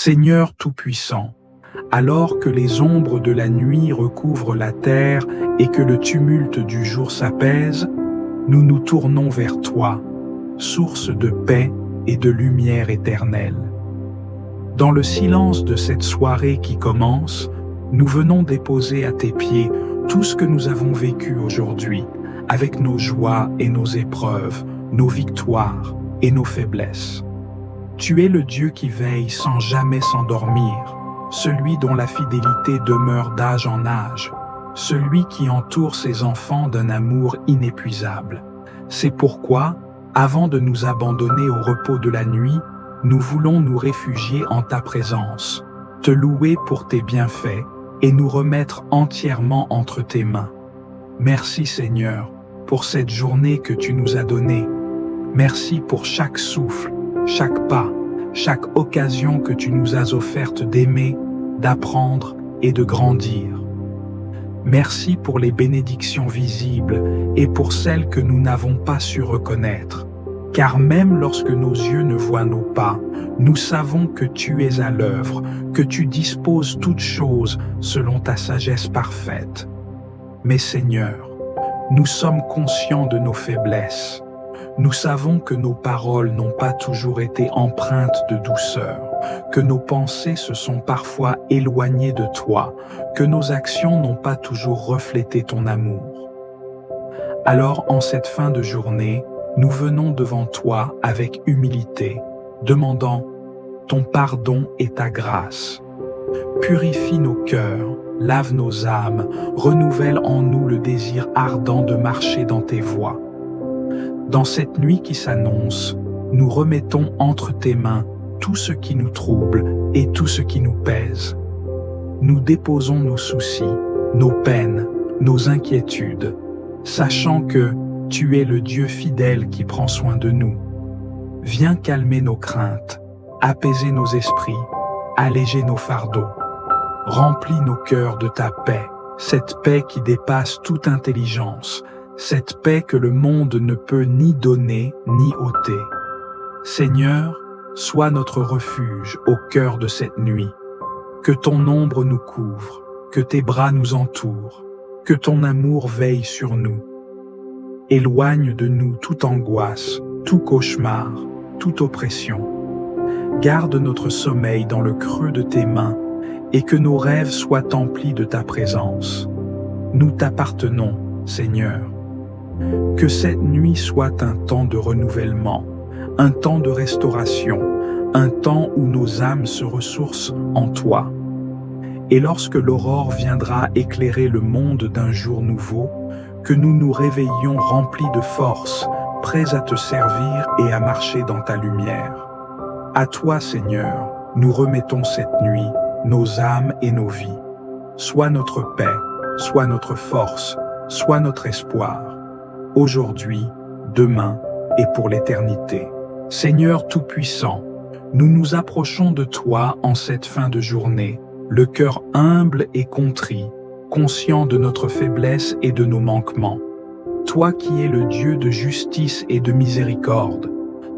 Seigneur Tout-Puissant, alors que les ombres de la nuit recouvrent la terre et que le tumulte du jour s'apaise, nous nous tournons vers toi, source de paix et de lumière éternelle. Dans le silence de cette soirée qui commence, nous venons déposer à tes pieds tout ce que nous avons vécu aujourd'hui, avec nos joies et nos épreuves, nos victoires et nos faiblesses. Tu es le Dieu qui veille sans jamais s'endormir, celui dont la fidélité demeure d'âge en âge, celui qui entoure ses enfants d'un amour inépuisable. C'est pourquoi, avant de nous abandonner au repos de la nuit, nous voulons nous réfugier en ta présence, te louer pour tes bienfaits et nous remettre entièrement entre tes mains. Merci Seigneur pour cette journée que tu nous as donnée. Merci pour chaque souffle, chaque pas, chaque occasion que tu nous as offerte d'aimer, d'apprendre et de grandir. Merci pour les bénédictions visibles et pour celles que nous n'avons pas su reconnaître. Car même lorsque nos yeux ne voient nos pas, nous savons que tu es à l'œuvre, que tu disposes toutes choses selon ta sagesse parfaite. Mais Seigneur, nous sommes conscients de nos faiblesses. Nous savons que nos paroles n'ont pas toujours été empreintes de douceur, que nos pensées se sont parfois éloignées de toi, que nos actions n'ont pas toujours reflété ton amour. Alors, en cette fin de journée, nous venons devant toi avec humilité, demandant ton pardon et ta grâce. Purifie nos cœurs, lave nos âmes, renouvelle en nous le désir ardent de marcher dans tes voies. Dans cette nuit qui s'annonce, nous remettons entre tes mains tout ce qui nous trouble et tout ce qui nous pèse. Nous déposons nos soucis, nos peines, nos inquiétudes, sachant que tu es le Dieu fidèle qui prend soin de nous. Viens calmer nos craintes, apaiser nos esprits, alléger nos fardeaux. Remplis nos cœurs de ta paix, cette paix qui dépasse toute intelligence, cette paix que le monde ne peut ni donner ni ôter. Seigneur, sois notre refuge au cœur de cette nuit. Que ton ombre nous couvre, que tes bras nous entourent, que ton amour veille sur nous. Éloigne de nous toute angoisse, tout cauchemar, toute oppression. Garde notre sommeil dans le creux de tes mains et que nos rêves soient emplis de ta présence. Nous t'appartenons, Seigneur. Que cette nuit soit un temps de renouvellement, un temps de restauration, un temps où nos âmes se ressourcent en toi. Et lorsque l'aurore viendra éclairer le monde d'un jour nouveau, que nous nous réveillions remplis de force, prêts à te servir et à marcher dans ta lumière. À toi, Seigneur, nous remettons cette nuit, nos âmes et nos vies. Sois notre paix, sois notre force, sois notre espoir. Aujourd'hui, demain et pour l'éternité. Seigneur Tout-Puissant, nous nous approchons de toi en cette fin de journée, le cœur humble et contrit, conscient de notre faiblesse et de nos manquements. Toi qui es le Dieu de justice et de miséricorde,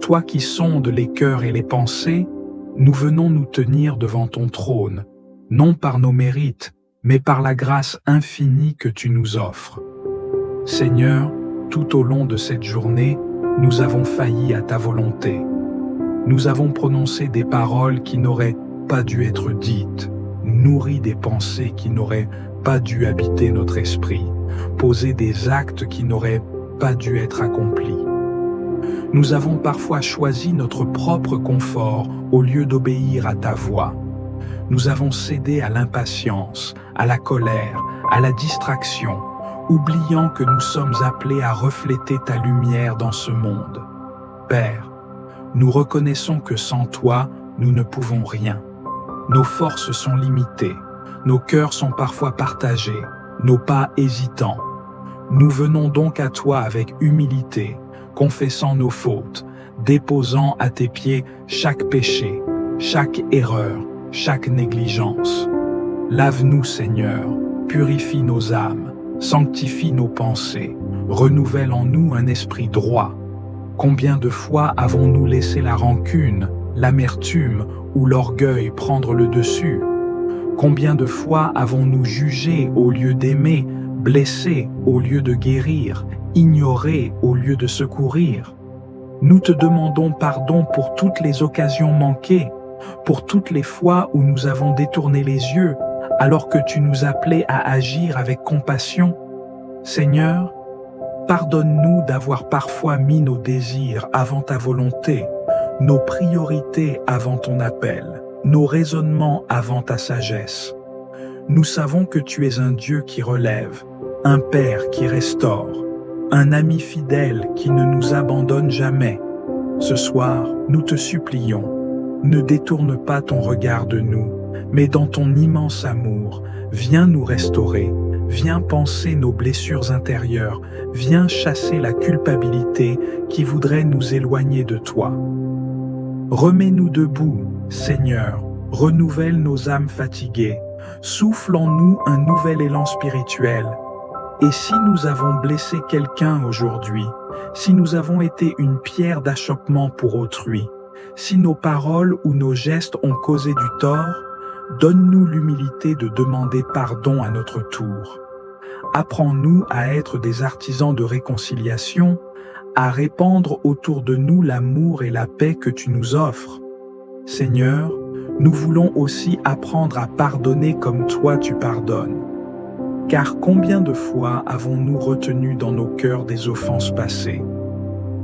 toi qui sondes les cœurs et les pensées, nous venons nous tenir devant ton trône, non par nos mérites, mais par la grâce infinie que tu nous offres. Seigneur, tout au long de cette journée, nous avons failli à ta volonté. Nous avons prononcé des paroles qui n'auraient pas dû être dites, nourri des pensées qui n'auraient pas dû habiter notre esprit, posé des actes qui n'auraient pas dû être accomplis. Nous avons parfois choisi notre propre confort au lieu d'obéir à ta voix. Nous avons cédé à l'impatience, à la colère, à la distraction, oubliant que nous sommes appelés à refléter ta lumière dans ce monde. Père, nous reconnaissons que sans toi, nous ne pouvons rien. Nos forces sont limitées, nos cœurs sont parfois partagés, nos pas hésitants. Nous venons donc à toi avec humilité, confessant nos fautes, déposant à tes pieds chaque péché, chaque erreur, chaque négligence. Lave-nous, Seigneur, purifie nos âmes, sanctifie nos pensées, renouvelle en nous un esprit droit. Combien de fois avons-nous laissé la rancune, l'amertume ou l'orgueil prendre le dessus? Combien de fois avons-nous jugé au lieu d'aimer, blessé au lieu de guérir, ignoré au lieu de secourir? Nous te demandons pardon pour toutes les occasions manquées, pour toutes les fois où nous avons détourné les yeux, alors que tu nous appelais à agir avec compassion. Seigneur, pardonne-nous d'avoir parfois mis nos désirs avant ta volonté, nos priorités avant ton appel, nos raisonnements avant ta sagesse. Nous savons que tu es un Dieu qui relève, un Père qui restaure, un ami fidèle qui ne nous abandonne jamais. Ce soir, nous te supplions, ne détourne pas ton regard de nous, mais dans ton immense amour, viens nous restaurer, viens panser nos blessures intérieures, viens chasser la culpabilité qui voudrait nous éloigner de toi. Remets-nous debout, Seigneur, renouvelle nos âmes fatiguées, souffle en nous un nouvel élan spirituel. Et si nous avons blessé quelqu'un aujourd'hui, si nous avons été une pierre d'achoppement pour autrui, si nos paroles ou nos gestes ont causé du tort, donne-nous l'humilité de demander pardon à notre tour. Apprends-nous à être des artisans de réconciliation, à répandre autour de nous l'amour et la paix que tu nous offres. Seigneur, nous voulons aussi apprendre à pardonner comme toi tu pardonnes. Car combien de fois avons-nous retenu dans nos cœurs des offenses passées?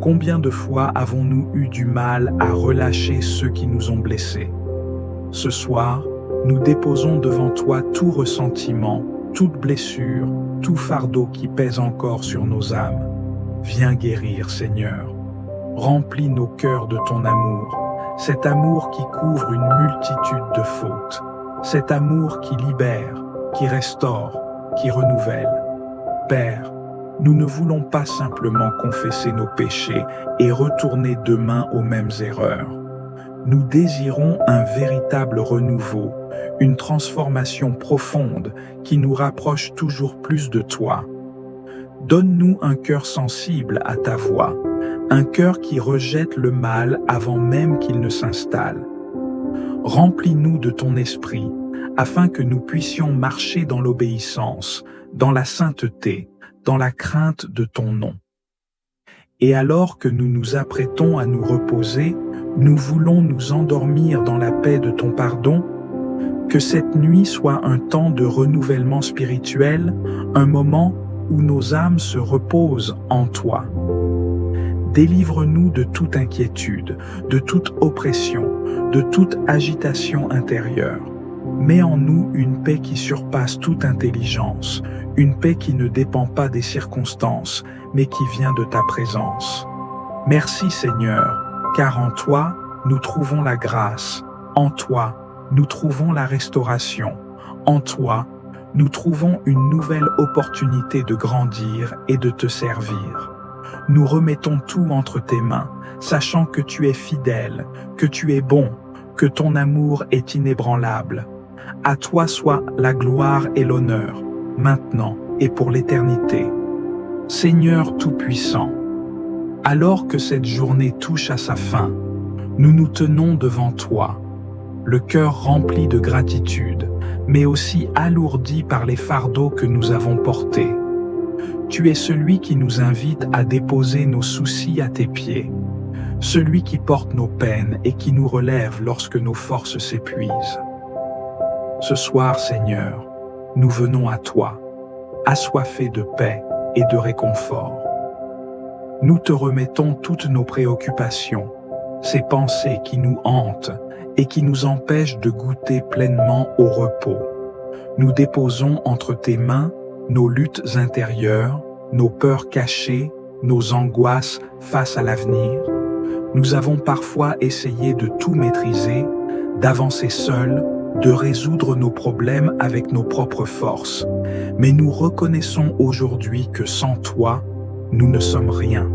Combien de fois avons-nous eu du mal à relâcher ceux qui nous ont blessés? Ce soir, nous déposons devant toi tout ressentiment, toute blessure, tout fardeau qui pèse encore sur nos âmes. Viens guérir, Seigneur. Remplis nos cœurs de ton amour, cet amour qui couvre une multitude de fautes, cet amour qui libère, qui restaure, qui renouvelle. Père, nous ne voulons pas simplement confesser nos péchés et retourner demain aux mêmes erreurs. Nous désirons un véritable renouveau, une transformation profonde qui nous rapproche toujours plus de toi. Donne-nous un cœur sensible à ta voix, un cœur qui rejette le mal avant même qu'il ne s'installe. Remplis-nous de ton esprit, afin que nous puissions marcher dans l'obéissance, dans la sainteté, dans la crainte de ton nom. Et alors que nous nous apprêtons à nous reposer, nous voulons nous endormir dans la paix de ton pardon. Que cette nuit soit un temps de renouvellement spirituel, un moment où nos âmes se reposent en toi. Délivre-nous de toute inquiétude, de toute oppression, de toute agitation intérieure. Mets en nous une paix qui surpasse toute intelligence, une paix qui ne dépend pas des circonstances, mais qui vient de ta présence. Merci Seigneur, car en toi, nous trouvons la grâce. En toi, nous trouvons la restauration. En toi, nous trouvons une nouvelle opportunité de grandir et de te servir. Nous remettons tout entre tes mains, sachant que tu es fidèle, que tu es bon, que ton amour est inébranlable. À toi soit la gloire et l'honneur, maintenant et pour l'éternité. Seigneur Tout-Puissant, alors que cette journée touche à sa fin, nous nous tenons devant toi, le cœur rempli de gratitude, mais aussi alourdi par les fardeaux que nous avons portés. Tu es celui qui nous invite à déposer nos soucis à tes pieds, celui qui porte nos peines et qui nous relève lorsque nos forces s'épuisent. Ce soir, Seigneur, nous venons à toi, assoiffés de paix et de réconfort. Nous te remettons toutes nos préoccupations, ces pensées qui nous hantent et qui nous empêchent de goûter pleinement au repos. Nous déposons entre tes mains nos luttes intérieures, nos peurs cachées, nos angoisses face à l'avenir. Nous avons parfois essayé de tout maîtriser, d'avancer seuls, de résoudre nos problèmes avec nos propres forces. Mais nous reconnaissons aujourd'hui que sans toi, nous ne sommes rien.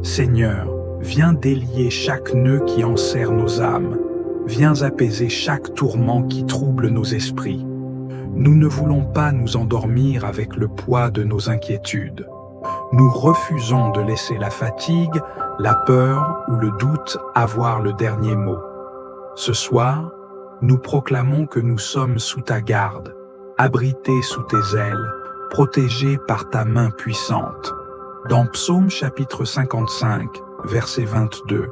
Seigneur, viens délier chaque nœud qui enserre nos âmes. Viens apaiser chaque tourment qui trouble nos esprits. Nous ne voulons pas nous endormir avec le poids de nos inquiétudes. Nous refusons de laisser la fatigue, la peur ou le doute avoir le dernier mot. Ce soir, nous proclamons que nous sommes sous ta garde, abrités sous tes ailes, protégés par ta main puissante. Dans Psaume chapitre 55, verset 22,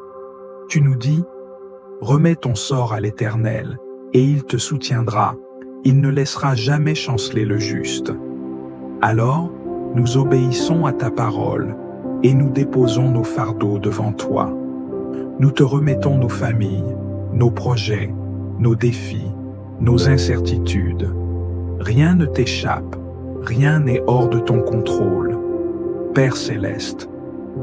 tu nous dis « Remets ton sort à l'Éternel, et il te soutiendra, il ne laissera jamais chanceler le juste. » Alors, nous obéissons à ta parole, et nous déposons nos fardeaux devant toi. Nous te remettons nos familles, nos projets, nos défis, nos incertitudes. Rien ne t'échappe, rien n'est hors de ton contrôle. Père céleste,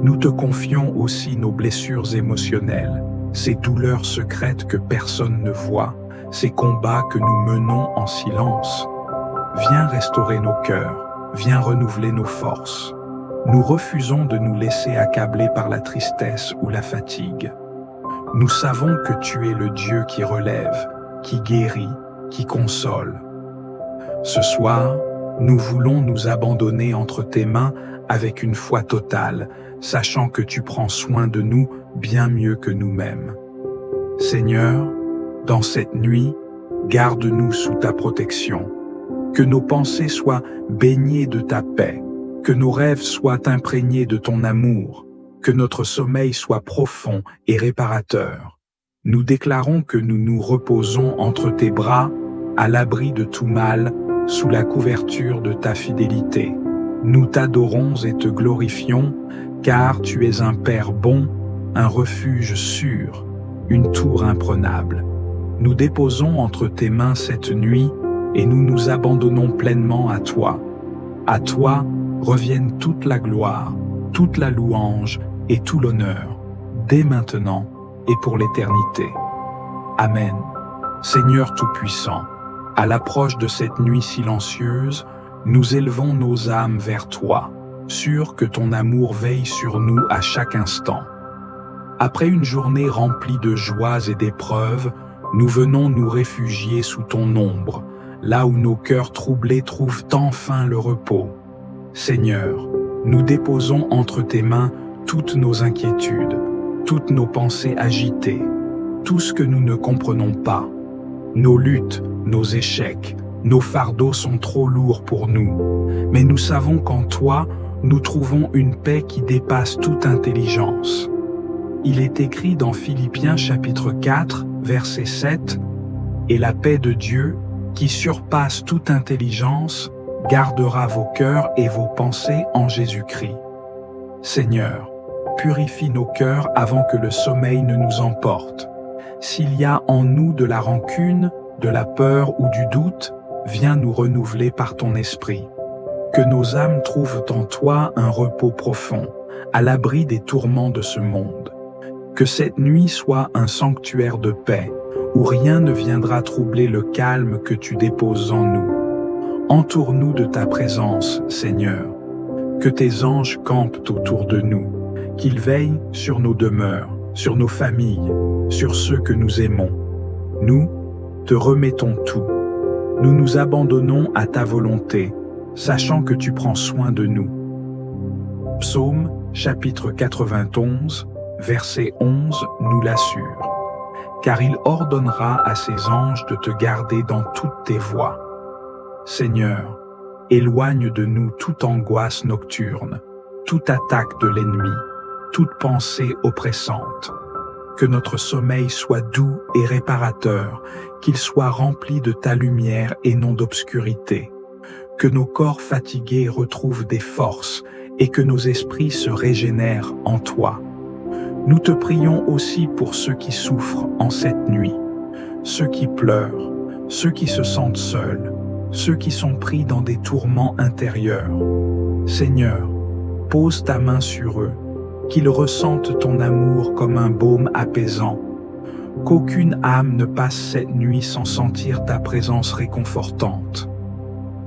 nous te confions aussi nos blessures émotionnelles, ces douleurs secrètes que personne ne voit, ces combats que nous menons en silence. Viens restaurer nos cœurs, viens renouveler nos forces. Nous refusons de nous laisser accabler par la tristesse ou la fatigue. Nous savons que tu es le Dieu qui relève, qui guérit, qui console. Ce soir, nous voulons nous abandonner entre tes mains avec une foi totale, sachant que tu prends soin de nous bien mieux que nous-mêmes. Seigneur, dans cette nuit, garde-nous sous ta protection. Que nos pensées soient baignées de ta paix, que nos rêves soient imprégnés de ton amour, que notre sommeil soit profond et réparateur. Nous déclarons que nous nous reposons entre tes bras, à l'abri de tout mal, sous la couverture de ta fidélité. Nous t'adorons et te glorifions, car tu es un Père bon, un refuge sûr, une tour imprenable. Nous déposons entre tes mains cette nuit, et nous nous abandonnons pleinement à toi. À toi revienne toute la gloire, toute la louange et tout l'honneur, dès maintenant et pour l'éternité. Amen. Seigneur Tout-Puissant, à l'approche de cette nuit silencieuse, nous élevons nos âmes vers toi, sûrs que ton amour veille sur nous à chaque instant. Après une journée remplie de joies et d'épreuves, nous venons nous réfugier sous ton ombre, là où nos cœurs troublés trouvent enfin le repos. Seigneur, nous déposons entre tes mains toutes nos inquiétudes, toutes nos pensées agitées, tout ce que nous ne comprenons pas. Nos luttes, nos échecs, nos fardeaux sont trop lourds pour nous, mais nous savons qu'en toi, nous trouvons une paix qui dépasse toute intelligence. Il est écrit dans Philippiens chapitre 4, verset 7, « Et la paix de Dieu, qui surpasse toute intelligence, gardera vos cœurs et vos pensées en Jésus-Christ. » Seigneur, purifie nos cœurs avant que le sommeil ne nous emporte. S'il y a en nous de la rancune, de la peur ou du doute, viens nous renouveler par ton esprit. Que nos âmes trouvent en toi un repos profond, à l'abri des tourments de ce monde. Que cette nuit soit un sanctuaire de paix, où rien ne viendra troubler le calme que tu déposes en nous. Entoure-nous de ta présence, Seigneur. Que tes anges campent autour de nous, qu'ils veillent sur nos demeures, sur nos familles, sur ceux que nous aimons. Nous te remettons tout. Nous nous abandonnons à ta volonté, sachant que tu prends soin de nous. Psaume, chapitre 91, verset 11, nous l'assure. Car il ordonnera à ses anges de te garder dans toutes tes voies. Seigneur, éloigne de nous toute angoisse nocturne, toute attaque de l'ennemi, toute pensée oppressante. Que notre sommeil soit doux et réparateur, qu'il soit rempli de ta lumière et non d'obscurité. Que nos corps fatigués retrouvent des forces et que nos esprits se régénèrent en toi. Nous te prions aussi pour ceux qui souffrent en cette nuit, ceux qui pleurent, ceux qui se sentent seuls, ceux qui sont pris dans des tourments intérieurs. Seigneur, pose ta main sur eux, qu'ils ressentent ton amour comme un baume apaisant. Qu'aucune âme ne passe cette nuit sans sentir ta présence réconfortante.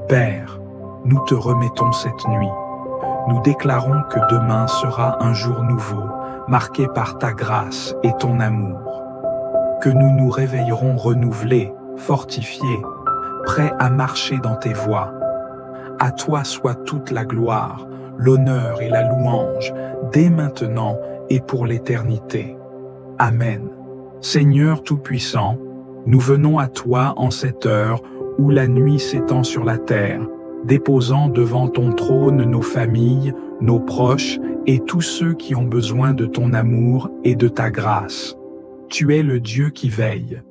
Père, nous te remettons cette nuit. Nous déclarons que demain sera un jour nouveau, marqué par ta grâce et ton amour. Que nous nous réveillerons renouvelés, fortifiés, prêts à marcher dans tes voies. À toi soit toute la gloire, l'honneur et la louange, dès maintenant et pour l'éternité. Amen. Seigneur Tout-Puissant, nous venons à toi en cette heure où la nuit s'étend sur la terre, déposant devant ton trône nos familles, nos proches et tous ceux qui ont besoin de ton amour et de ta grâce. Tu es le Dieu qui veille,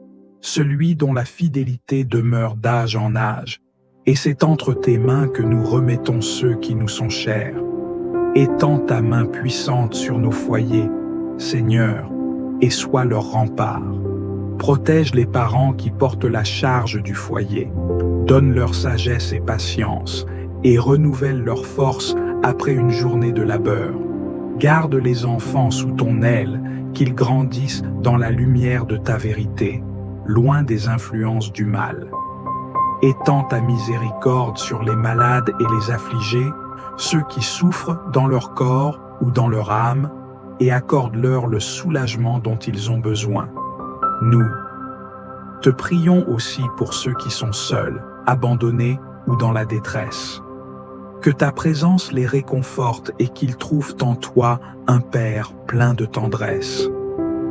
celui dont la fidélité demeure d'âge en âge, et c'est entre tes mains que nous remettons ceux qui nous sont chers. Étends ta main puissante sur nos foyers, Seigneur, et sois leur rempart. Protège les parents qui portent la charge du foyer, donne leur sagesse et patience, et renouvelle leur force après une journée de labeur. Garde les enfants sous ton aile, qu'ils grandissent dans la lumière de ta vérité, loin des influences du mal. Étends ta miséricorde sur les malades et les affligés, ceux qui souffrent dans leur corps ou dans leur âme, et accorde-leur le soulagement dont ils ont besoin. Nous te prions aussi pour ceux qui sont seuls, abandonnés ou dans la détresse. Que ta présence les réconforte et qu'ils trouvent en toi un Père plein de tendresse.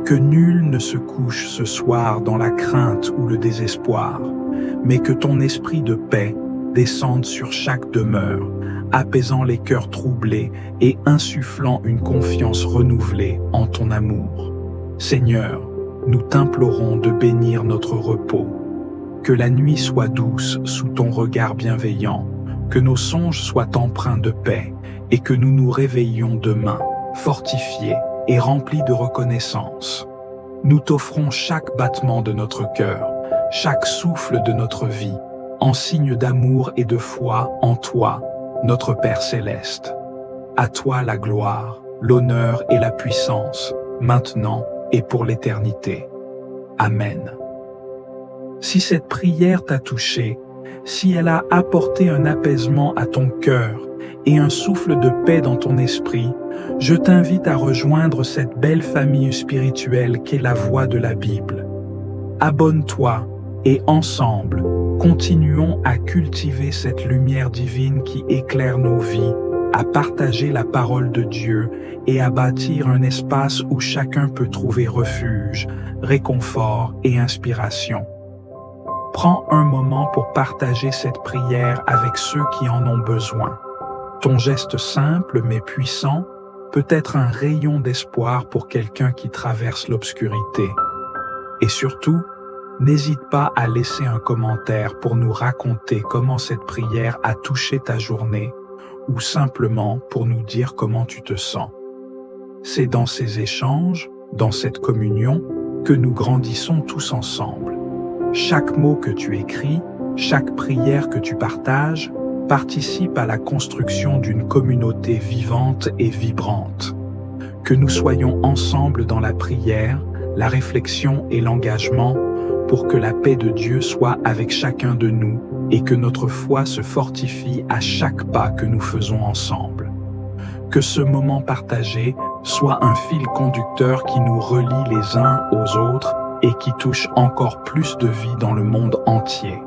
Que nul ne se couche ce soir dans la crainte ou le désespoir, mais que ton esprit de paix descende sur chaque demeure, apaisant les cœurs troublés et insufflant une confiance renouvelée en ton amour. Seigneur, nous t'implorons de bénir notre repos. Que la nuit soit douce sous ton regard bienveillant, que nos songes soient empreints de paix et que nous nous réveillions demain, fortifiés et remplis de reconnaissance. Nous t'offrons chaque battement de notre cœur, chaque souffle de notre vie, en signe d'amour et de foi en toi, notre Père céleste. À toi la gloire, l'honneur et la puissance, maintenant et pour l'éternité. Amen. Si cette prière t'a touché, si elle a apporté un apaisement à ton cœur et un souffle de paix dans ton esprit, je t'invite à rejoindre cette belle famille spirituelle qu'est la Voix de la Bible. Abonne-toi et ensemble, continuons à cultiver cette lumière divine qui éclaire nos vies, à partager la parole de Dieu et à bâtir un espace où chacun peut trouver refuge, réconfort et inspiration. Prends un moment pour partager cette prière avec ceux qui en ont besoin. Ton geste simple mais puissant peut être un rayon d'espoir pour quelqu'un qui traverse l'obscurité. Et surtout, n'hésite pas à laisser un commentaire pour nous raconter comment cette prière a touché ta journée ou simplement pour nous dire comment tu te sens. C'est dans ces échanges, dans cette communion, que nous grandissons tous ensemble. Chaque mot que tu écris, chaque prière que tu partages, participe à la construction d'une communauté vivante et vibrante. Que nous soyons ensemble dans la prière, la réflexion et l'engagement pour que la paix de Dieu soit avec chacun de nous et que notre foi se fortifie à chaque pas que nous faisons ensemble. Que ce moment partagé soit un fil conducteur qui nous relie les uns aux autres et qui touche encore plus de vie dans le monde entier.